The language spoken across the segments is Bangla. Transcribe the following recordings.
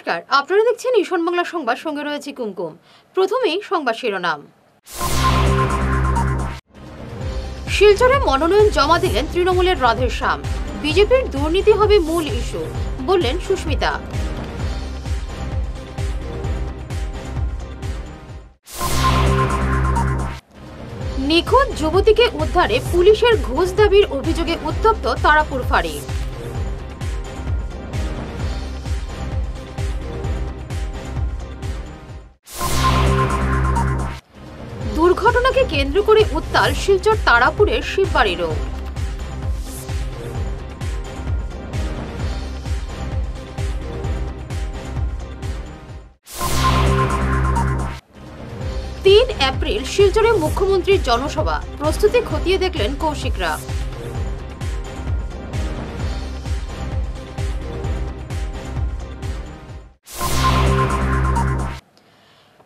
নমস্কার, আপনারা দেখছেন ঈশান বাংলা সংবাদ, সঙ্গে রয়েছে কুমকুম। প্রথমেই সংবাদ শিরোনাম। শিলচরে মনোনয়ন জমা দিলেন তৃণমূলের রাধেশ্যাম। বিজেপির দুর্নীতি হবে মূল ইস্যু, বললেন সুস্মিতা। নিখোঁজ যুবতীকে উদ্ধারে পুলিশের ঘুষ দাবির অভিযোগে উত্তপ্ত তারাপুর ফাঁড়ি। দুর্ঘটনাকে কেন্দ্র করে উত্তাল শিলচর তারাপুরের শিববাড়িরও। এপ্রিল শিলচরে মুখ্যমন্ত্রীর জনসভা, প্রস্তুতি খতিয়ে দেখলেন কৌশিকরা।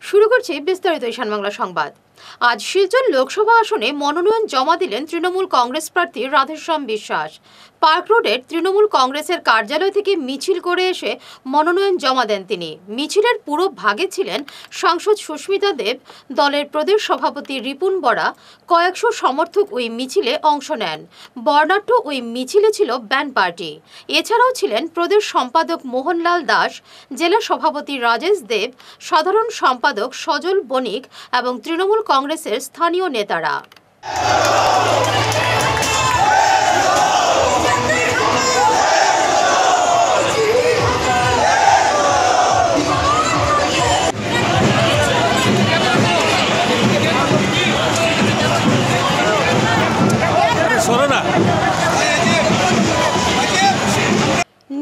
শুরু করছি বিস্তারিত ঈশান বাংলা সংবাদ। আজ শিলচর লোকসভা আসনে মনোনয়ন জমা দিলেন তৃণমূল কংগ্রেস প্রার্থী রাধেশ্যাম বিশ্বাস। পার্ক রোডের তৃণমূল কংগ্রেসের কার্যালয় থেকে মিছিল করে এসে মনোনয়ন জমা দেন তিনি। মিছিলের পুরো ভাগে ছিলেন সাংসদ সুস্মিতা দেব, দলের প্রদেশ সভাপতি রিপুন বরা। কয়েকশো সমর্থক ওই মিছিলে অংশ নেন। বর্ণাঢ্য ওই মিছিলে ছিল ব্যান্ড পার্টি। এছাড়াও ছিলেন প্রদেশ সম্পাদক মোহনলাল দাস, জেলা সভাপতি রাজেশ দেব, সাধারণ সম্পাদক সজল বণিক এবং তৃণমূল কংগ্রেসের স্থানীয় নেতারা।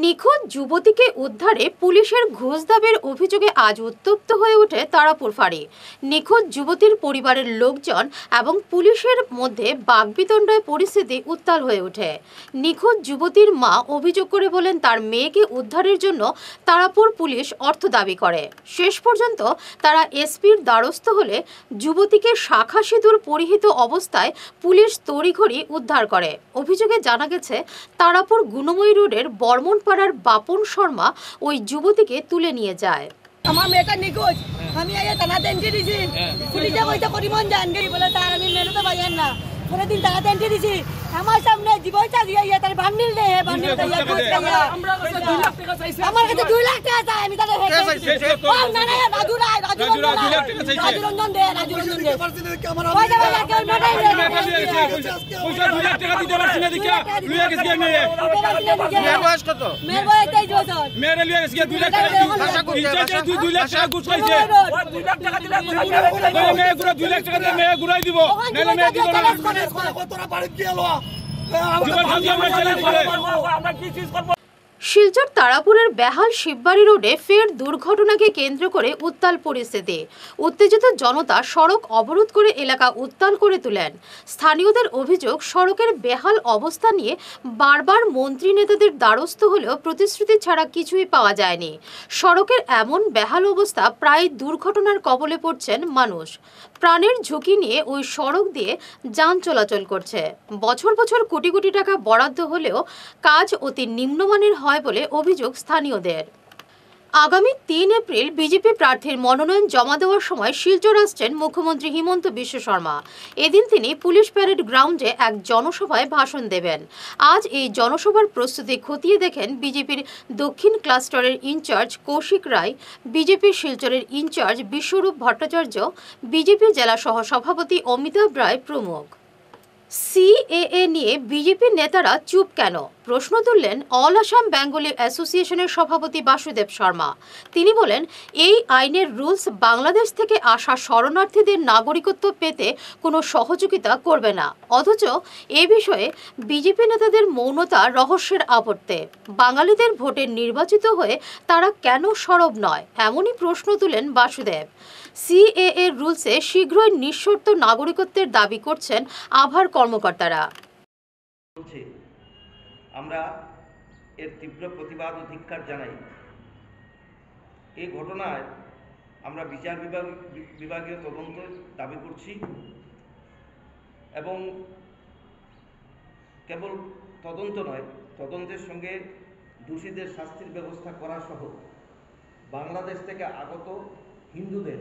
নিখোঁজ যুবতীকে উদ্ধারে পুলিশের ঘুষ দাবির অভিযোগে আজ উত্তপ্ত হয়ে ওঠে তারাপুর ফাঁড়ি। নিখোঁজ যুবতীর পরিবারের লোকজন এবং পুলিশের মধ্যে বাকবিতণ্ডায় পরিস্থিতি উত্তাল হয়ে ওঠে। নিখোঁজ যুবতীর মা অভিযোগ করে বলেন, তার মেয়েকে উদ্ধারের জন্য তারাপুর পুলিশ অর্থ দাবি করে। শেষ পর্যন্ত তারা এসপির দ্বারস্থ হলে যুবতীকে শাখা সিঁদুর পরিহিত অবস্থায় পুলিশ তড়িঘড়ি উদ্ধার করে। অভিযোগে জানা গেছে, তারাপুর গুণময়ী রোডের বর্মন পাড়ার বাপন শর্মা ওই যুবতীকে তুলে নিয়ে যায়। আমার মেয়েটা নিখোঁজ, আমি আগে থানাতে এন্ট্রি দিছি। পুলিশে কইতে করিমন জান গেই বলে তার আমি মেনুতে পাইয়েন না। পরে দিন থানাতে এন্ট্রি দিছি, আমার সামনে জীবনটা দিয়ে তার বান্ডিল দে, বান্ডিল দিয়ে খোঁজ কইয়া আমরা 2 লাখ টাকা চাইছি। আমার কাছে 2 লাখ টাকা চাই, আমি তারে ও না না রাজু রঞ্জন দে, রাজু রঞ্জন দে পয়সা পয়সা কেউ নটাই দে, পয়সা 2 লাখ টাকা দিতে পারছিস না দেখা লুইয়া গেছে মেয়ে। মেয়ের বয়স কত? মেয়ের বয়স 23 বছর। মেয়ের লুইয়া গেছে 2 লাখ টাকা দিতে 2 লাখ টাকা ঘুষ খাইছে। 2 লাখ টাকা দিলে মেয়ে গুড়া 2 লাখ টাকা দিয়ে মেয়ে গুড়াই দিব, নালে মেয়ে দিব না। কতটা বাড়ি কি হলো? আমরা কি চিজ করব? শিলচর তারাপুরের বেহাল শিববাড়ি রোডে ফের দুর্ঘটনাকে কেন্দ্র করে উত্তাল পরিস্থিতি। উত্তেজিত জনতা সড়ক অবরোধ করে এলাকা উত্তাল করে তোলেন। স্থানীয়দের অভিযোগ, সড়কের বেহাল অবস্থা নিয়ে বারবার মন্ত্রী নেতাদের দ্বারস্থ হলেও প্রতিশ্রুতি ছাড়া কিছুই পাওয়া যায়নি। সড়কের এমন বেহাল অবস্থা, প্রায় দুর্ঘটনার কবলে পড়ছেন মানুষ। প্রাণের ঝুঁকি নিয়ে ওই সড়ক দিয়ে যান চলাচল করছে। বছর বছর কোটি কোটি টাকা বরাদ্দ হলেও কাজ অতি নিম্নমানের হয় বলে অভিযোগ স্থানীয়দের। আগামী 3 এপ্রিল বিজেপি প্রার্থীর মনোনয়ন জমা দেওয়ার সময় শিলচর আসছেন মুখ্যমন্ত্রী হিমন্ত বিশ্ব শর্মা। এদিন তিনি পুলিশ প্যারেড গ্রাউন্ডে এক জনসভায় ভাষণ দেবেন। আজ এই জনসভার প্রস্তুতি খতিয়ে দেখেন বিজেপির দক্ষিণ ক্লাস্টারের ইনচার্জ কৌশিক রায়, বিজেপি শিলচরের ইনচার্জ বিশ্বরূপ ভট্টাচার্য, বিজেপি জেলা সহ সভাপতি অমিতাভ রায় প্রমুখ। সিএএ নিয়ে বিজেপির নেতারা চুপ কেন? প্রশ্ন তুললেন অল আসাম বেঙ্গলি অ্যাসোসিয়েশনের সভাপতি বাসুদেব শর্মা। তিনি বলেন, এই আইনের রুলস বাংলাদেশ থেকে আসা শরণার্থীদের নাগরিকত্ব পেতে কোনো সহযোগিতা করবে না। অথচ এ বিষয়ে বিজেপি নেতাদের মৌনতা রহস্যের আবর্তে। বাঙালিদের ভোটে নির্বাচিত হয়ে তারা কেন সরব নয়, এমনই প্রশ্ন তুলেন বাসুদেব। সিএএ রুলসে শীঘ্রই নিঃশর্ত নাগরিকত্বের দাবি করছেন আভার কর্মকর্তারা। আমরা এর তীব্র প্রতিবাদ ও ধিক্কার জানাই। এই ঘটনায় আমরা বিচার বিভাগীয় তদন্ত দাবি করছি এবং কেবল তদন্ত নয়, তদন্তের সঙ্গে দোষীদের শাস্তির ব্যবস্থা করা সহ বাংলাদেশ থেকে আগত হিন্দুদের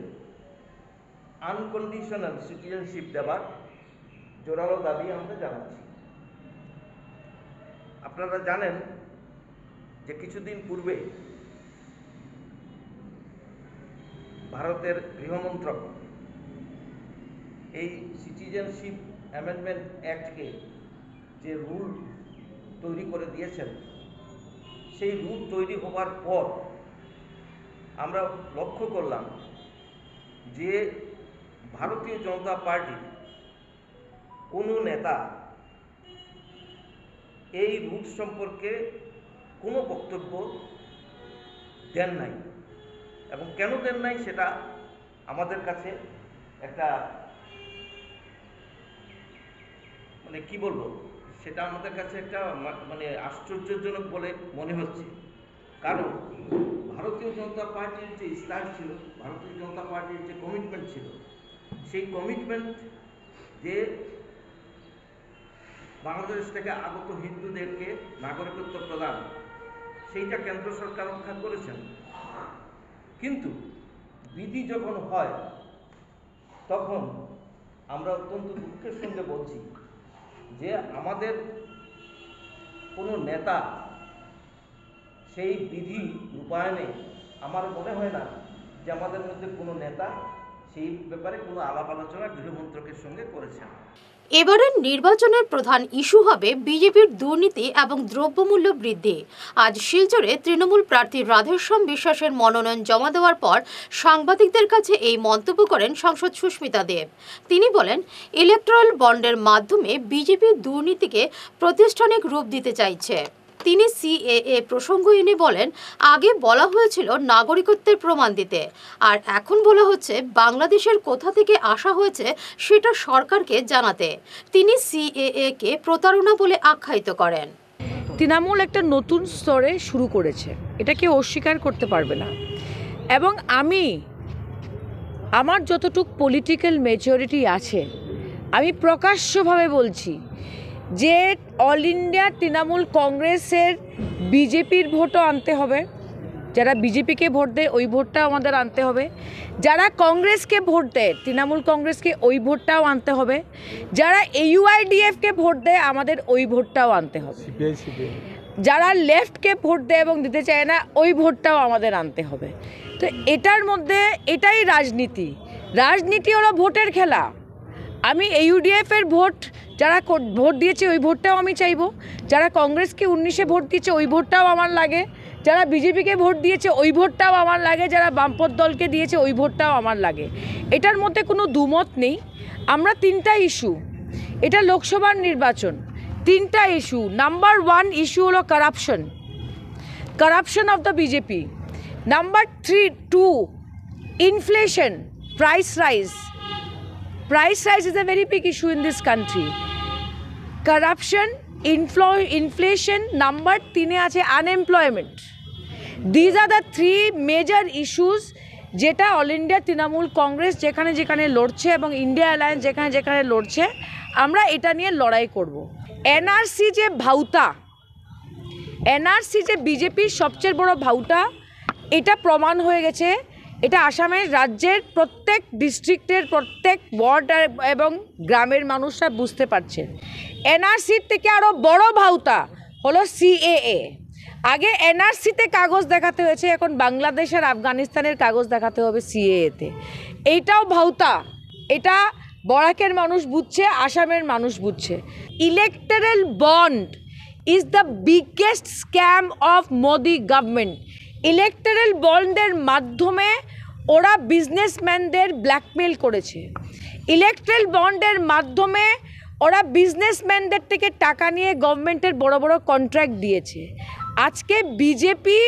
আনকন্ডিশনাল সিটিজেনশিপ দেওয়ার জোরালো দাবি আমরা জানাচ্ছি। আপনারা জানেন যে কিছুদিন পূর্বে ভারতের গৃহমন্ত্রক এই সিটিজেনশিপ অ্যামেন্ডমেন্ট অ্যাক্টকে যে রুল তৈরি করে দিয়েছেন, সেই রুল তৈরি হওয়ার পর আমরা লক্ষ্য করলাম যে ভারতীয় জনতা পার্টির কোনো নেতা এই রুট সম্পর্কে কোনো বক্তব্য দেন নাই, এবং কেন দেন নাই সেটা আমাদের কাছে একটা কি বলবো, সেটা আমাদের কাছে একটা আশ্চর্যজনক বলে মনে হচ্ছে। কারণ ভারতীয় জনতা পার্টির যে ইস্তাহার ছিল, ভারতীয় জনতা পার্টির যে কমিটমেন্ট ছিল, সেই কমিটমেন্ট যে বাংলাদেশ থেকে আগত হিন্দুদেরকে নাগরিকত্ব প্রদান, সেইটা কেন্দ্র সরকার রক্ষা করেছেন। কিন্তু বিধি যখন হয় তখন আমরা অত্যন্ত দুঃখের সঙ্গে বলছি যে আমাদের কোনো নেতা সেই বিধি রূপায়ণে, আমার মনে হয় না যে আমাদের মধ্যে কোনো নেতা সেই ব্যাপারে কোনো আলাপ আলোচনা গৃহমন্ত্রকের সঙ্গে করেছেন। এবারের নির্বাচনের প্রধান ইস্যু হবে বিজেপির দুর্নীতি এবং দ্রব্যমূল্য বৃদ্ধি। আজ শিলচরে তৃণমূল প্রার্থী রাধেশ্যাম বিশ্বাসের মনোনয়ন জমা দেওয়ার পর সাংবাদিকদের কাছে এই মন্তব্য করেন সাংসদ সুস্মিতা দেব। তিনি বলেন, ইলেকট্রাল বন্ডের মাধ্যমে বিজেপি দুর্নীতিকে প্রাতিষ্ঠানিক রূপ দিতে চাইছে। তিনি সিএএ প্রসঙ্গ এনে বলেন, আগে বলা হয়েছিল নাগরিকত্বের প্রমাণ দিতে, আর এখন বলা হচ্ছে বাংলাদেশের কোথা থেকে আসা হয়েছে সেটা সরকারকে জানাতে। তিনি সিএএ কে প্রতারণা বলে আখ্যায়িত করেন। তৃণমূল একটা নতুন স্তরে শুরু করেছে, এটা কেউ অস্বীকার করতে পারবে না। এবং আমার যতটুকু পলিটিক্যাল ম্যাচুরিটি আছে, আমি প্রকাশ্যভাবে বলছি যে অল ইন্ডিয়া তৃণমূল কংগ্রেসের বিজেপির ভোটও আনতে হবে। যারা বিজেপিকে ভোট দেয় ওই ভোটটাও আমাদের আনতে হবে। যারা কংগ্রেসকে ভোট দেয়, তৃণমূল কংগ্রেসকে ওই ভোটটাও আনতে হবে। যারা AUIDFকে ভোট দেয় আমাদের ওই ভোটটাও আনতে হবে। যারা লেফটকে ভোট দেয় এবং দিতে চায় না ওই ভোটটাও আমাদের আনতে হবে। তো এটার মধ্যে এটাই রাজনীতি। রাজনীতি হলো ভোটের খেলা। আমি AUDF-এর ভোট, যারা ভোট দিয়েছে ওই ভোটটাও আমি চাইবো। যারা কংগ্রেসকে 19-এ ভোট দিয়েছে ওই ভোটটাও আমার লাগে। যারা বিজেপিকে ভোট দিয়েছে ওই ভোটটাও আমার লাগে। যারা বামপন্থ দলকে দিয়েছে ওই ভোটটাও আমার লাগে। এটার মধ্যে কোনো দুমত নেই। আমরা তিনটা ইস্যু, এটা লোকসভার নির্বাচন, তিনটা ইস্যু। নাম্বার 1 ইস্যু হলো corruption of the BJP. Number 2 inflation, price rise is a very big issue in this country. Corruption, inflation, number 3 আছে unemployment. These are the 3 major issues যেটা অল ইন্ডিয়া তৃণমূল কংগ্রেস যেখানে যেখানে লড়ছে এবং ইন্ডিয়া অ্যালায়েন্স যেখানে যেখানে লড়ছে, আমরা এটা নিয়ে লড়াই করব। এনআরসি যে ভাউতা, এনআরসি যে বিজেপির সবচেয়ে বড় ভাউতা, এটা প্রমাণ হয়ে গেছে। এটা আসামের রাজ্যের প্রত্যেক ডিস্ট্রিক্টের প্রত্যেক ওয়ার্ড এবং গ্রামের মানুষরা বুঝতে পারছে। এনআরসির থেকে আরও বড় ভাউতা হলো সিএএ। আগে এনআরসিতে কাগজ দেখাতে হয়েছে, এখন বাংলাদেশ আর আফগানিস্তানের কাগজ দেখাতে হবে সিএএতে। এইটাও ভাউতা। এটা বরাকের মানুষ বুঝছে, আসামের মানুষ বুঝছে। Electoral bond is the biggest scam of Modi government. Electoral বন্ডের মাধ্যমে ওরা বিজনেসম্যানদের ব্ল্যাকমেল করেছে। ইলেকটরাল বন্ডের মাধ্যমে ওরা বিজনেসম্যানদের থেকে টাকা নিয়ে গভর্নমেন্টের বড় বড় কন্ট্রাক্ট দিয়েছে। আজকে বিজেপি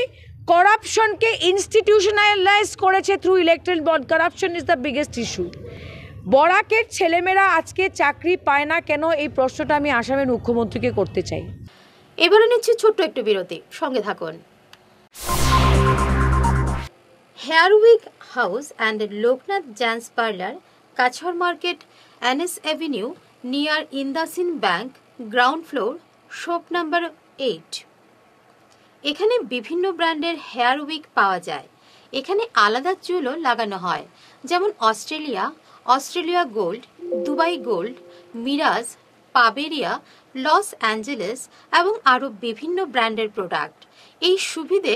করাপশনকে ইনস্টিটিউশনালাইজ করেছে through electoral bond. Corruption is the biggest issue. বরাকের ছেলেমেয়েরা আজকে চাকরি পায় না কেন, এই প্রশ্নটা আমি আসামের মুখ্যমন্ত্রীকে করতে চাই। এবারে নিচ্ছি ছোট্ট একটু বিরতি, সঙ্গে থাকুন। Hair wig house and Loknath gents parlour, Cachar market, NS avenue, near IndusInd bank, ground floor, shop number 8। এখানে বিভিন্ন ব্র্যান্ডের হেয়ার উইক পাওয়া যায়। এখানে আলাদা চুলও লাগানো হয়, যেমন অস্ট্রেলিয়া গোল্ড, দুবাই গোল্ড, মিরাজ, পাবেরিয়া, লস অ্যাঞ্জেলেস এবং আরও বিভিন্ন ব্র্যান্ডের প্রোডাক্ট। এই সুবিধে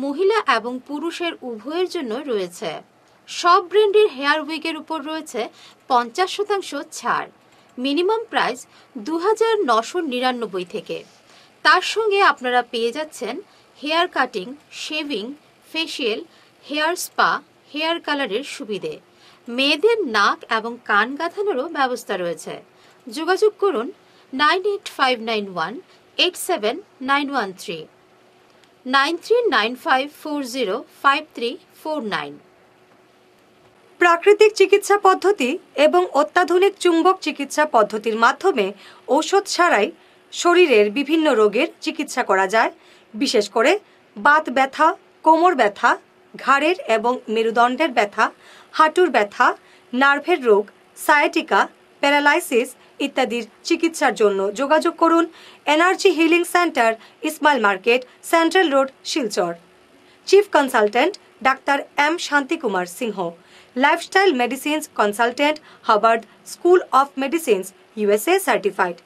মহিলা এবং পুরুষের উভয়ের জন্য রয়েছে। সব ব্র্যান্ডের হেয়ার উইগের উপর রয়েছে 50% ছাড়। মিনিমাম প্রাইস 2999 থেকে। তার সঙ্গে আপনারা পেয়ে যাচ্ছেন hair cutting, shaving, facial, hair spa, hair কালারের সুবিধে। মেয়েদের নাক এবং কান গাঁথানোরও ব্যবস্থা রয়েছে। যোগাযোগ করুন 9859187913 9395405349। প্রাকৃতিক চিকিৎসা পদ্ধতি এবং অত্যাধুনিক চুম্বক চিকিৎসা পদ্ধতির মাধ্যমে ঔষধ ছাড়াই শরীরের বিভিন্ন রোগের চিকিৎসা করা যায়। বিশেষ করে বাত ব্যথা, কোমর ব্যথা, ঘাড়ের এবং মেরুদণ্ডের ব্যথা, হাঁটুর ব্যথা, নার্ভের রোগ, সায়াটিকা, প্যারালাইসিস ইত্যাদির চিকিৎসার জন্য যোগাযোগ করুন energy healing centre, Ismail market, central road, Silchar. Chief consultant doctor M Shanti Kumar Singh, lifestyle medicines consultant, Harvard school of medicines, USA certified.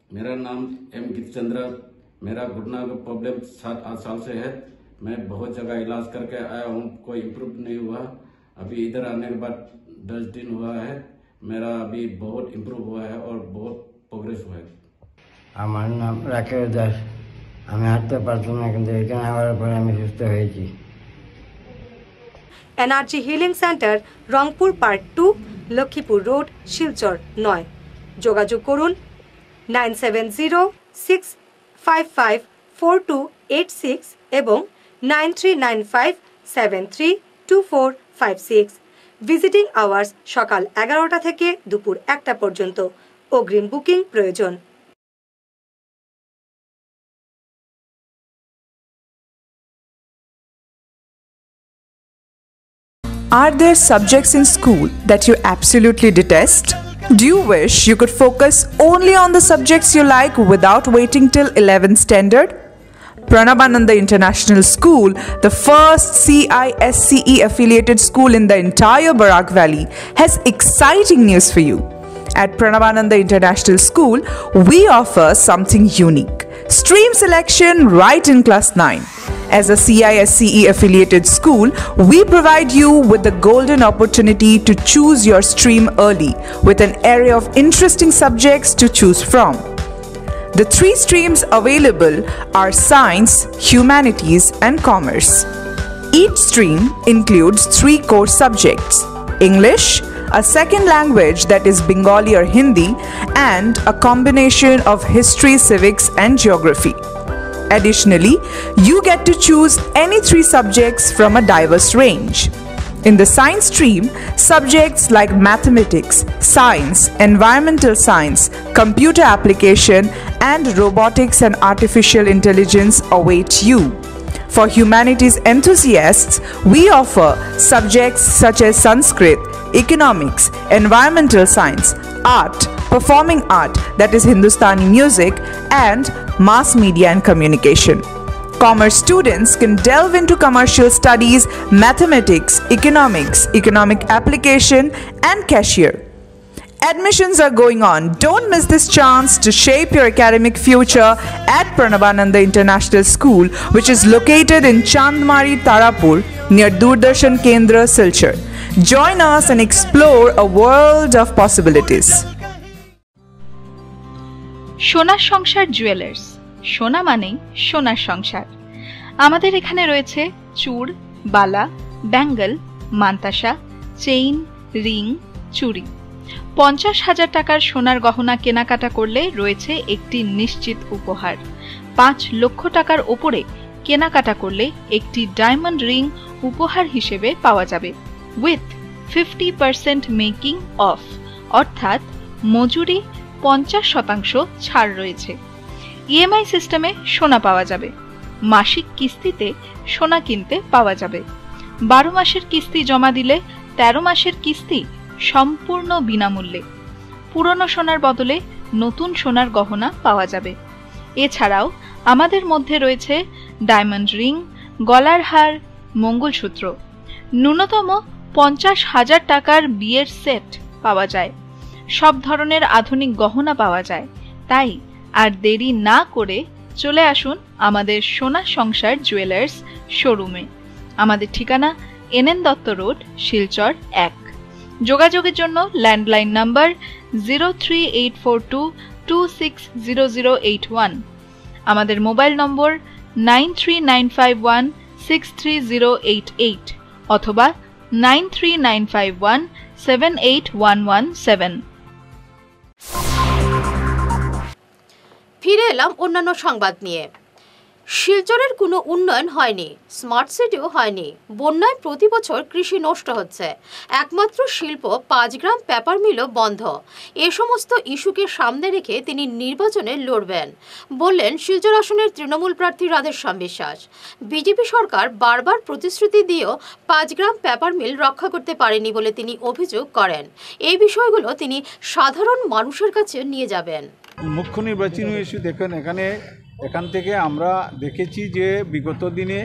मेरा नाम एम गिरिचंद्र। मेरा घुटना का प्रॉब्लम 7-8 साल से है। मैं बहुत जगह इलाज करके आया हूँ, कोई इम्प्रूव नहीं हुआ। अभी इधर आने के बाद 10 दिन हुआ है, मेरा अभी बहुत इम्प्रूव हुआ है और बहुत प्रोग्रेस हुआ है। আমার নাম রাকেশ দাস। আমি হাঁটতে পারতাম না, কিন্তু এখানে আসার পরে আমি সুস্থ হয়েছি। Energy healing centre, Rangpur park 2, Lakshmipur road, Silchar 9। যোগাযোগ করুন 9706554286 এবং 9395732456। ভিজিটিং আওয়ার্স সকাল 11টা থেকে দুপুর 1টা পর্যন্ত। অগ্রিম বুকিং প্রয়োজন। Are there subjects in school that you absolutely detest? Do you wish you could focus only on the subjects you like without waiting till 11th standard? Pranabananda International School, the first CISCE affiliated school in the entire Barak Valley, has exciting news for you. At Pranabananda International School, we offer something unique: stream selection right in class 9. As a CISCE affiliated school, we provide you with the golden opportunity to choose your stream early with an array of interesting subjects to choose from. The 3 streams available are Science, Humanities and Commerce. Each stream includes 3 core subjects: English, a second language that is Bengali or Hindi, and a combination of history, civics and geography. Additionally, you get to choose any 3 subjects from a diverse range. In the science stream, subjects like mathematics, science, environmental science, computer application, and robotics and artificial intelligence await you. For humanities enthusiasts, we offer subjects such as Sanskrit, economics, environmental science, art, performing art that is Hindustani music, and mass media and communication. Commerce students can delve into commercial studies, mathematics, economics, economic application, and cashier. Admissions are going on. Don't miss this chance to shape your academic future at Pranabananda International School, which is located in Chandmari, Tarapur, near Doordarshan Kendra, Silchar. Join us and explore a world of possibilities. সোনার সংসার জুয়েলার্স, সোনা মানেই সোনার সংসার। আমাদের এখানে রয়েছে চূড়, বালা, ব্যাঙ্গল, মান্তাসা, চেইন, রিং, চুড়ি। 50,000 টাকার সোনার গহনা কেনাকাটা করলে রয়েছে একটি নিশ্চিত উপহার। 5 লক্ষ টাকার ওপরে কেনাকাটা করলে একটি ডায়মন্ড রিং উপহার হিসেবে পাওয়া যাবে উইথ 50% মেকিং অফ, অর্থাৎ মজুরি 50% ছাড় রয়েছে। ইএমআই সিস্টেমে সোনা পাওয়া যাবে। মাসিক কিস্তিতে সোনা কিনতে পাওয়া যাবে। 12 মাসের কিস্তি জমা দিলে 13 মাসের কিস্তি সম্পূর্ণ বিনামূল্যে। পুরনো সোনার বদলে নতুন সোনার গহনা পাওয়া যাবে। এছাড়াও আমাদের মধ্যে রয়েছে ডায়মন্ড রিং, গলার হার, মঙ্গলসূত্র, ন্যূনতম 50,000 টাকার বিয়ের সেট পাওয়া যায়। সব ধরনের আধুনিক গহনা পাওয়া যায়। তাই আর দেরি না করে চলে আসুন আমাদের সোনা সংসার জুয়েলার্স শোরুমে। আমাদের ঠিকানা NN দত্ত রোড, শিলচর 1। যোগাযোগের জন্য ল্যান্ডলাইন নাম্বার 03842260081, আমাদের মোবাইল নম্বর 9395163088 অথবা 9395178117। ফিরে এলাম অন্যান্য সংবাদ নিয়ে। শিলচরের কোনো উন্নয়ন হয়নি, স্মার্ট সিটিও হয়নি, বন্যায় প্রতি বছর কৃষি নষ্ট হচ্ছে, একমাত্র শিল্প 5 গ্রাম পেপার মিলও বন্ধ। এ সমস্ত ইস্যুকে সামনে রেখে তিনি নির্বাচনে লড়বেন বললেন শিলচর আসনের তৃণমূল প্রার্থী রাধেশ্যাম বিশ্বাস। বিজেপি সরকার বারবার প্রতিশ্রুতি দিয়েও 5 গ্রাম পেপার মিল রক্ষা করতে পারেনি বলে তিনি অভিযোগ করেন। এই বিষয়গুলো তিনি সাধারণ মানুষের কাছে নিয়ে যাবেন। মুখ্য নির্বাচনী ইস্যু দেখেন, এখান থেকে আমরা দেখেছি যে বিগত দিনে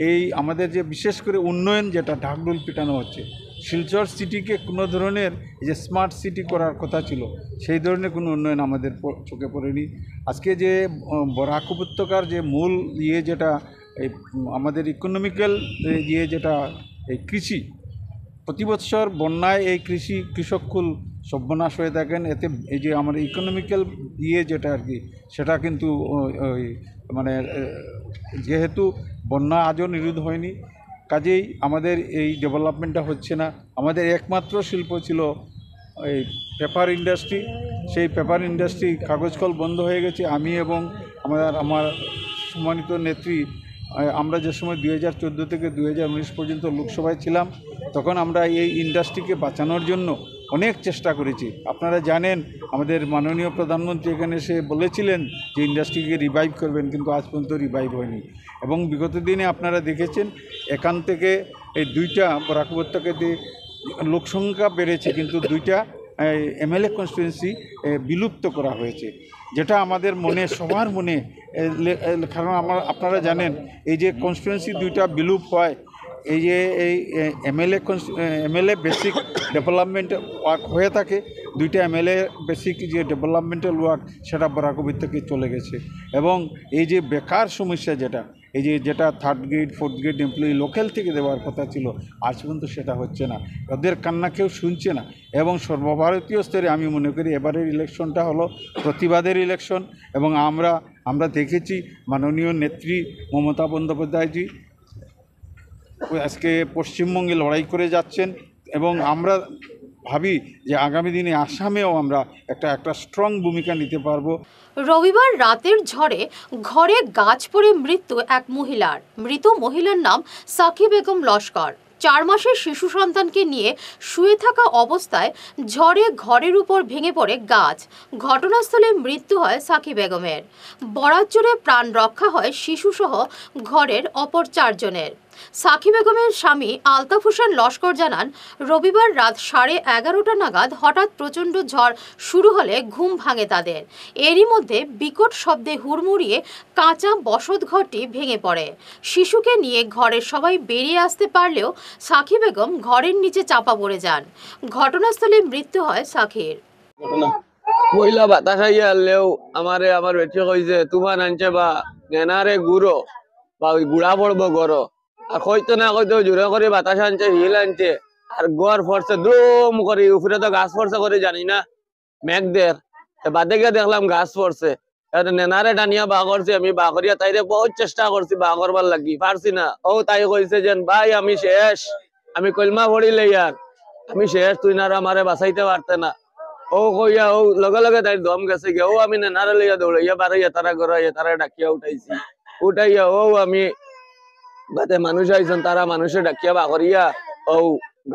এই আমাদের যে বিশেষ করে উন্নয়ন যেটা ঢাকঢোল পিটানো হচ্ছে, শিলচর সিটিকে কোনো ধরনের যে স্মার্ট সিটি করার কথা ছিল সেই ধরনের কোনো উন্নয়ন আমাদের চোখে পড়েনি। আজকে যে বরাক উপত্যকার যে মূল যেটা এই আমাদের ইকোনমিক্যাল যেটা এই কৃষি, প্রতি বছর বন্যায় এই কৃষককুল সর্বনাশ হয়ে থাকেন। এতে এই যে আমাদের ইকোনমিক্যাল যেটা আর কি, সেটা কিন্তু মানে যেহেতু বন্যা আজও নিরোধ হয়নি, কাজেই আমাদের এই ডেভেলপমেন্টটা হচ্ছে না। আমাদের একমাত্র শিল্প ছিল এই পেপার ইন্ডাস্ট্রি, সেই পেপার ইন্ডাস্ট্রি কাগজ কল বন্ধ হয়ে গেছে। আমি এবং আমার সম্মানিত নেত্রী, আমরা যে সময় 2014 থেকে 2019 পর্যন্ত লোকসভায় ছিলাম, তখন আমরা এই ইন্ডাস্ট্রিকে বাঁচানোর জন্য অনেক চেষ্টা করেছি। আপনারা জানেন আমাদের মাননীয় প্রধানমন্ত্রী এখানে এসে বলেছিলেন যে ইন্ডাস্ট্রিকে রিভাইভ করবেন, কিন্তু আজ পর্যন্ত রিভাইভ হয়নি। এবং বিগত দিনে আপনারা দেখেছেন এখান থেকে এই 2টা বরাক উপত্যকাতে লোকসংখ্যা বেড়েছে, কিন্তু 2টা MLA কনস্টিটুয়েন্সি বিলুপ্ত করা হয়েছে, যেটা আমাদের মনে সবার মনে, কারণ আপনারা জানেন এই যে কনস্টিটুয়েন্সি 2টা বিলুপ্ত হয়, এই যে এই MLA বেসিক ডেভেলপমেন্ট ওয়ার্ক হয়ে থাকে, 2টা MLA বেসিক যে ডেভেলপমেন্টাল ওয়ার্ক সেটা বরাক উপত্যকায় চলে গেছে। এবং এই যে বেকার সমস্যা যেটা 3rd grade 4th grade employee local থেকে দেওয়ার কথা ছিল, আজ পর্যন্ত সেটা হচ্ছে না। ওদের কান্না কেউ শুনছে না। এবং সর্বভারতীয় স্তরে আমি মনে করি এবারের ইলেকশনটা হলো প্রতিবাদের ইলেকশন। এবং আমরা দেখেছি মাননীয় নেত্রী মমতা বন্দ্যোপাধ্যায়জি আজকে পশ্চিমবঙ্গে লড়াই করে যাচ্ছেন, এবং আমরা ভাবি যে আগামী দিনে আসামেও আমরা একটা স্ট্রং ভূমিকা নিতে পারবো। রবিবার রাতের ঝড়ে ঘরে গাছ পড়ে মৃত্যু এক মহিলার। মৃত মহিলার নাম সাকি বেগম লস্কর। 4 মাসের শিশু সন্তানকে নিয়ে শুয়ে থাকা অবস্থায় ঝড়ে ঘরের উপর ভেঙে পড়ে গাছ। ঘটনাস্থলে মৃত্যু হয় সাকি বেগমের। বরাত জুড়ে প্রাণ রক্ষা হয় শিশুসহ ঘরের অপর 4 জনের। সাকি বেগমের স্বামী আলতাফ হোসেন লস্কর জানান, রবিবার রাত 11:30 নাগাদ হঠাৎ প্রচণ্ড ঝড় শুরু হলে ঘুম ভাঙে তাদের। এরই মধ্যে বিকট শব্দে হুড়মুড়িয়ে কাঁচা বসতঘরটি ভেঙে পড়ে। শিশুকে নিয়ে ঘরের সবাই বেরিয়ে আসতে পারলেও সাকি বেগম ঘরের নিচে চাপা পড়ে যান। ঘটনাস্থলে মৃত্যু হয় সাকির। পয়লা বাতাস আইয়া আনলেও আমার বেটি কইছে তুফান আনছে বা নেনারে গুড়ো বা ওই গুড়া পড়বো গড়ো, আর হয়তো না হয়তো জোরে করে বাতাস আনছে, হিল আনছে, আর গড় ফরছে দ্রুম করে, উপরে তো গাছ ফরছে করে জানি না মেঘদের, বাদে গিয়ে দেখলাম গাছ ফরছে। নেনারে টানিয়া বা করছি, আমি বা করিয়া তাইরে বহুত চেষ্টা করছি বা করবার লাগি, পারছি না। ও তাই কইছে যে ভাই আমি শেষ, আমি কলমা পড়িলে ইয়ার আমি শেষ, তুই না আমারে বাঁচাইতে পারতে না। ও কইয়া ও লগে লগে তাই দম গেছে গিয়া, ও আমি নেনারে লইয়া দৌড়াইয়া বাড়াইয়া তারা গড়াইয়া তারা ডাকিয়া উঠাইয়া ও আমি বাতে মানুষ আইসন, তারা মানুষে ডাকিয়া বা করিয়া ও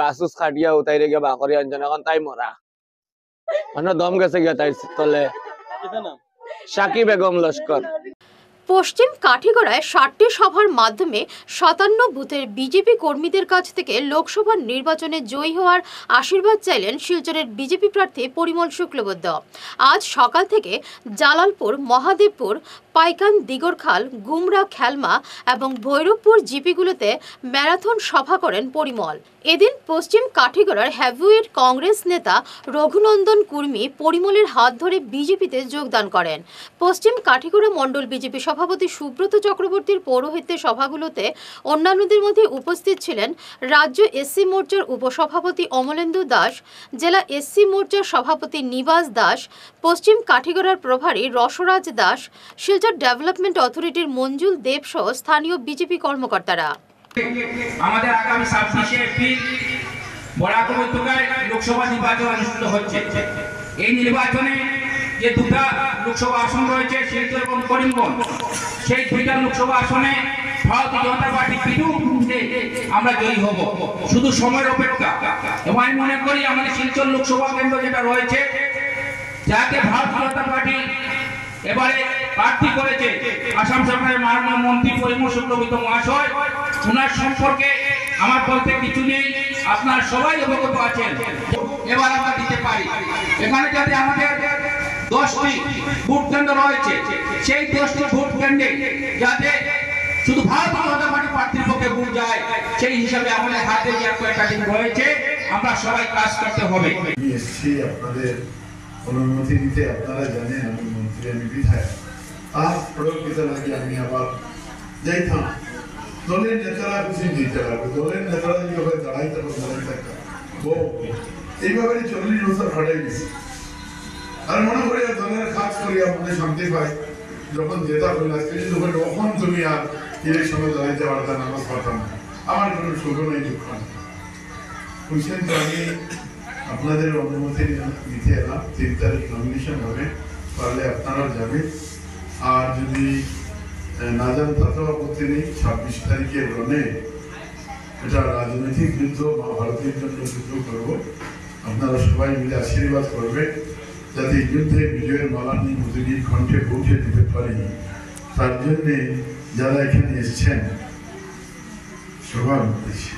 গাছ খাটিয়া ও তাইরে গিয়া বা করিয়া আনছেন। এখন তাই মরা মানে দম গেছে গিয়া তাই তলে। সাকি বেগম লস্কর। পশ্চিম কাঠিগড়ায় 60টি সভার মাধ্যমে 57 বুথের বিজেপি কর্মীদের কাছ থেকে লোকসভা নির্বাচনে জয়ী হওয়ার আশীর্বাদ চাইলেন শিলচরের বিজেপি প্রার্থী পরিমল শুক্লবৈদ্য। আজ সকাল থেকে জালালপুর, মহাদেবপুর, পাইকান, দিগরখাল, গুমরা, খেলমা এবং ভৈরবপুর জিপিগুলোতে ম্যারাথন সভা করেন পরিমল। এদিন পশ্চিম কাঠিগড়ার হেভিওয়েট কংগ্রেস নেতা রঘুনন্দন কুর্মী পরিমলের হাত ধরে বিজেপিতে যোগদান করেন। পশ্চিম কাঠিগড়া মণ্ডল বিজেপি সভাপতি সুব্রত চক্রবর্তীর পৌরোহিত্যে সভাগুলোতে অন্যান্যদের মধ্যে উপস্থিত ছিলেন রাজ্য এসসি মোর্চার উপসভাপতি অমলেন্দু দাস, জেলা এসসি মোর্চার সভাপতি নিবাস দাস, পশ্চিম কাঠিগড়ার প্রভারী রসরাজ দাস, শিলচর ডেভেলপমেন্ট অথরিটির মঞ্জুল দেব সহ স্থানীয় বিজেপি কর্মকর্তারা। আমাদের আগামী 26শে এপ্রিল বরাকর উপত্যকায় লোকসভা নির্বাচন অনুষ্ঠিত হচ্ছে। এই নির্বাচনে যে দুটা লোকসভা আসন রয়েছে শিলচর এবং করিমগঞ্জ, সেই দুইটা লোকসভা আসনে ভারতীয় জনতা পার্টি বিপুলভাবে আমরা জয়ী হব। শুধু সময়ের অপেক্ষা। এবং আমি মনে করি আমাদের শিলচর লোকসভা কেন্দ্র যেটা রয়েছে, যাকে ভারতীয় জনতা পার্টি এবারে প্রার্থী করেছে আসাম সরকারের মাননীয় মন্ত্রী পরিমল শুক্লবৈদ্য মহাশয়, ওনার সম্পর্কে আমার বলতে কিছু নেই, আপনারা সবাই অবগত আছেন। এবার আমরা দিতে পারি। এখানে যাতে আমাদের 10টি ভোট কেন্দ্র রয়েছে, সেই 10টি ভোট কেন্দ্রে যাতে শুধু ভারতীয় জনতা পার্টি প্রার্থীর পক্ষে ভোট যায়, সেই হিসাবে আমাদের হাতে যে একটা দিন রয়েছে, আমরা সবাই কাজ করতে হবে। আপনাদের অনুমতি নিতে, আপনারা জানেন আমি মন্ত্রী, আমি বিধায়ক, তারপরেও কিতা লাগে আমি আবার যাইতাম। দলের নেতারা কিছু দিতে পারবে, দলের নেতারা যেভাবে দাঁড়াইতে পারবে, এইভাবে 40 বছর হাঁটাই গেছে। আর মনে করি দলের কাজ করি আমাদের শান্তি পাই। যখন জেতা হইল আজকে তখন তুমি আর ইলেকশনে দাঁড়াইতে পারতাম, আমার পারতাম না, আমার কোনো সুখ নেই, দুঃখ নেই। বুঝছেন তো, আমি আপনাদের অনুমতি নিতে এলাম। 3 তারিখ নমিনেশন হবে, পারলে আপনারাও যাবে। আর যদি না যান তাতেও আপত্তি নেই। 26 তারিখের রনে এটা রাজনৈতিক যুদ্ধ, ভারতের জন্য যুদ্ধ করব। আপনারা সবাই মিলে আশীর্বাদ করবে যাতে এই যুদ্ধে বিজয়ের মালানি মোদীজির কণ্ঠে পৌঁছে দিতে পারি। তার জন্যে যারা এখানে এসছেন সবার উদ্দেশ্যে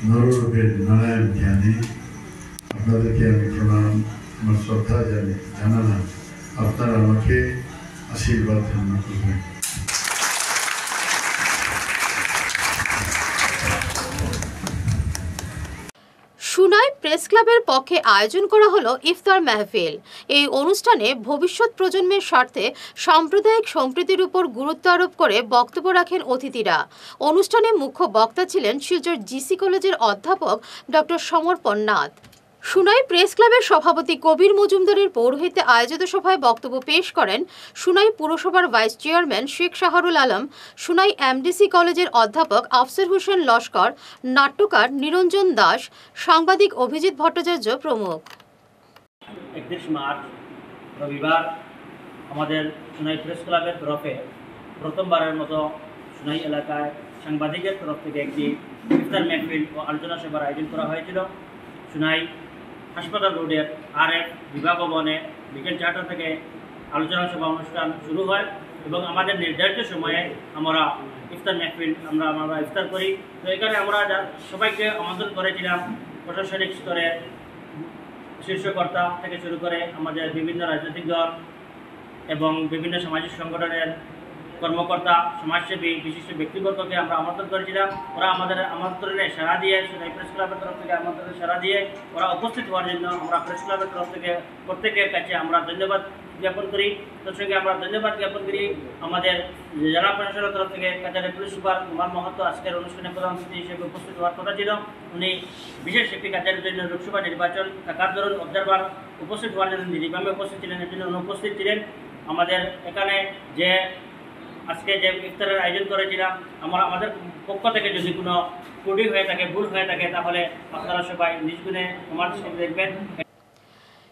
নররূপের নারায়ণ জ্ঞানী আপনাদেরকে আমি প্রণাম, আমার শ্রদ্ধা জানালাম। আপনারা আমাকে আশীর্বাদ ধন্য করবেন। সুনাই প্রেস ক্লাবের পক্ষে আয়োজন করা হলো ইফতার মাহফিল। এই অনুষ্ঠানে ভবিষ্যৎ প্রজন্মের স্বার্থে সাম্প্রদায়িক সম্প্রীতির উপর গুরুত্ব আরোপ করে বক্তব্য রাখেন অতিথিরা। অনুষ্ঠানে মুখ্য বক্তা ছিলেন শিলচর জিসি কলেজের অধ্যাপক ডক্টর সমর্পণ নাথ। সুনাই প্রেস ক্লাবের সভাপতি কবির মজুমদারের পৌরোহিত্যে আয়োজিত সভায় বক্তব্য পেশ করেন সুনাই পুরসভার vice chairman Sheikh Shahrul Alam, Sonai MDC কলেজের অধ্যাপক আফসর হোসেন লস্কর, নাট্যকার নিরঞ্জন দাস, সাংবাদিক অভিজিৎ ভট্টাচার্য প্রমুখ। 31 মার্চ রবিবার আমাদের সুনাই প্রেস ক্লাবের তরফে প্রথমবারের মতো সুনাই এলাকায় সাংবাদিকের তরফ থেকে একটি ইফতার মাহফিল ও আলোচনা সভার আয়োজন করা হয়েছিল। সুনাই হাসপাতাল রোডের RF বিভাগ ভবনে বিকেল 4টা থেকে আলোচনা সভা অনুষ্ঠান শুরু হয় এবং আমাদের নির্ধারিত সময়ে আমরা ইফতার মাহফিল আমরা ইফতার করি। তো এখানে আমরা সবাইকে আমন্ত্রণ করেছিলাম, প্রশাসনিক স্তরে শীর্ষকর্তা থেকে শুরু করে আমাদের বিভিন্ন রাজনৈতিক দল এবং বিভিন্ন সামাজিক সংগঠনের কর্মকর্তা, সমাজসেবী, বিশিষ্ট ব্যক্তিবর্গকে আমরা আমন্ত্রণ করেছিলাম। ওরা আমাদের আমন্ত্রণে সাড়া দিয়ে, সুনাই প্রেস ক্লাবের তরফ থেকে আমন্ত্রণে সাড়া দিয়ে ওরা উপস্থিত হওয়ার জন্য আমরা প্রেস ক্লাবের তরফ থেকে প্রত্যেকের কাছে আমরা ধন্যবাদ জ্ঞাপন করি। তার সঙ্গে আমরা ধন্যবাদ জ্ঞাপন করি আমাদের জেলা প্রশাসনের তরফ থেকে কাছাড়ি পুলিশ সুপার কুমার মহন্ত আজকের অনুষ্ঠানে প্রধান অতিথি হিসেবে উপস্থিত হওয়ার কথা ছিল। উনি বিশেষ একটি কাজের জন্য লোকসভা নির্বাচন থাকার দরুন অবজারভার উপস্থিত হওয়ার জন্য নিরিবামে উপস্থিত ছিলেন, এর জন্য অনুপস্থিত ছিলেন। আমাদের এখানে যে আজকে যে ইফতারের আয়োজন করেছিলাম, আমাদের পক্ষ থেকে যদি কোনো ত্রুটি হয়ে থাকে, ভুল হয়ে থাকে, তাহলে আপনারা সবাই নিজ গুণে ক্ষমার দৃষ্টিতে দেখবেন।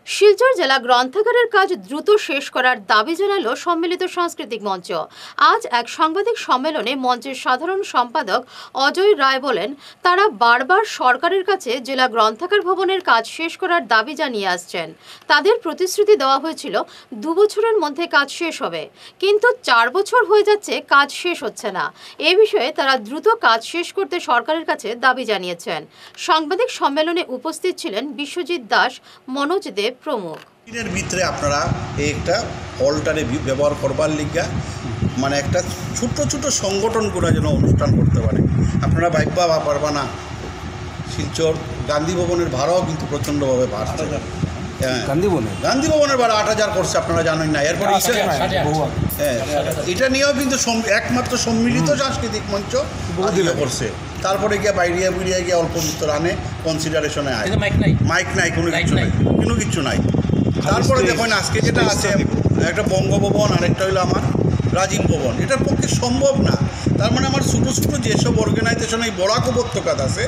শিলচর জেলা গ্রন্থাগারের কাজ দ্রুত শেষ করার দাবি জানালো সম্মিলিত সাংস্কৃতিক মঞ্চ। আজ এক সাংবাদিক সম্মেলনে মঞ্চের সাধারণ সম্পাদক অজয় রায় বলেন, তারা বারবার সরকারের কাছে জেলা গ্রন্থাগার ভবনের কাজ শেষ করার দাবি জানিয়ে আসছেন। তাদের প্রতিশ্রুতি দেওয়া হয়েছিল 2 বছরের মধ্যে কাজ শেষ হবে, কিন্তু 4 বছর হয়ে যাচ্ছে কাজ শেষ হচ্ছে না। এ বিষয়ে তারা দ্রুত কাজ শেষ করতে সরকারের কাছে দাবি জানিয়েছেন। সাংবাদিক সম্মেলনে উপস্থিত ছিলেন বিশ্বজিৎ দাস, মনোজ দেব প্রমুখ। দিনের ভিতরে আপনারা একটা হলটারে ব্যবহার করবার লিগা মানে একটা ছোট ছোট সংগঠনগুলো যেন অনুষ্ঠান করতে পারে। আপনারা ভাববা বা পারবা না, শিলচর গান্ধী ভবনের ভাড়াও কিন্তু প্রচণ্ডভাবে বাড়ছে। গান্ধী ভবনের ভাড়া 8,000 করছে, আপনারা জানেন না। এরপর এটা নিয়েও কিন্তু একমাত্র সম্মিলিত সাংস্কৃতিক মঞ্চ করছে। তারপরে গিয়ে বাইরিয়া বুড়িয়া গিয়ে অল্প বিস্তর আনে কনসিডারেশনে আয়, মাইক নাই, কোনো কিছু নাই। তারপরে দেখুন আজকে যেটা আছে একটা বঙ্গভবন, আরেকটা হলো আমার রাজীব ভবন, এটার পক্ষে সম্ভব না। তার মানে আমার ছোটো ছোটো যেসব অর্গানাইজেশন এই বরাক উপত্যকাত আছে,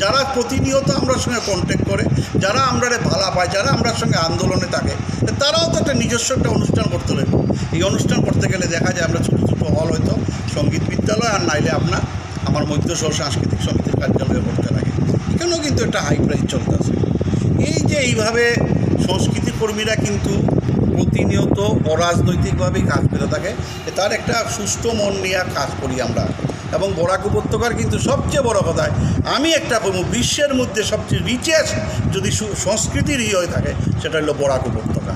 যারা প্রতিনিয়ত আমরা সঙ্গে কন্ট্যাক্ট করে, যারা আমরা ভালা পায়, যারা আমরা সঙ্গে আন্দোলনে থাকে, তারাও তো একটা নিজস্ব একটা অনুষ্ঠান করতে হবে। এই অনুষ্ঠান করতে গেলে দেখা যায় আমরা ছোটো ছোটো হল হয়তো সঙ্গীত বিদ্যালয় আর নাইলে আমার মধ্য শহর সাংস্কৃতিক সমিতির কার্যালয়ে করতে লাগে। এখানেও কিন্তু একটা হাই প্রাইস চলতেছে। এই যে এইভাবে সংস্কৃতি কর্মীরা কিন্তু প্রতিনিয়ত অরাজনৈতিকভাবেই কাজ করে থাকে, তার একটা সুষ্ঠু মন নিয়ে কাজ করি আমরা। এবং বরাক উপত্যকার কিন্তু সবচেয়ে বড় কথা, আমি একটা বিশ্বের মধ্যে সবচেয়ে রিচেস্ট যদি সংস্কৃতির হয়ে থাকে সেটা হলো বরাক উপত্যকা।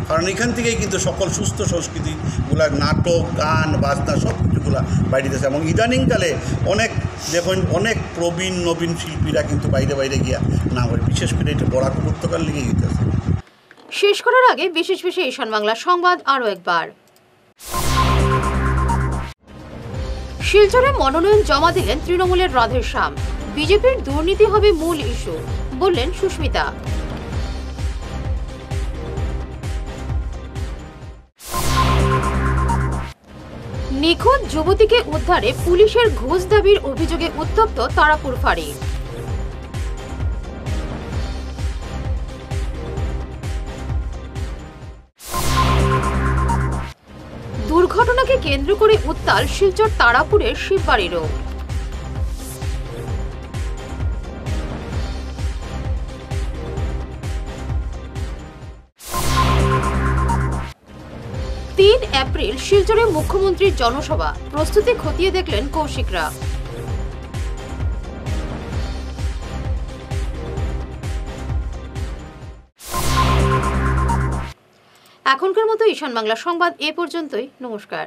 কারণ এখান থেকেই কিন্তু সকল সুস্থ সংস্কৃতিগুলা, নাটক, গান, বাজনা সব কিছুগুলা বাইরেতেছে। এবং ইদানিংকালে অনেক প্রবীণ নবীন শিল্পীরা কিন্তু বাইরে গিয়া না করে, বিশেষ করে এটা বরাক উপত্যকার লিগে গেছে। শেষ করার আগে বিশেষ ঈশান বাংলা সংবাদ আরও একবার। শিলচরে মনোনয়ন জমা দিলেন তৃণমূলের রাধেশ্যাম। বিজেপির দুর্নীতি হবে মূল ইস্যু, বললেন সুস্মিতা। নিখোঁজ যুবতীকে উদ্ধারে পুলিশের ঘুষ দাবির অভিযোগে উত্তপ্ত তারাপুর ফাঁড়ি। দুর্ঘটনাকে কেন্দ্র করে উত্তাল শিলচর তারাপুরের শিববাড়িরও। এপ্রিল শিলচরে মুখ্যমন্ত্রীর জনসভা, প্রস্তুতি খতিয়ে দেখলেন কৌশিকরা। এখনকার মতো ঈশান বাংলা সংবাদ এ পর্যন্তই। নমস্কার।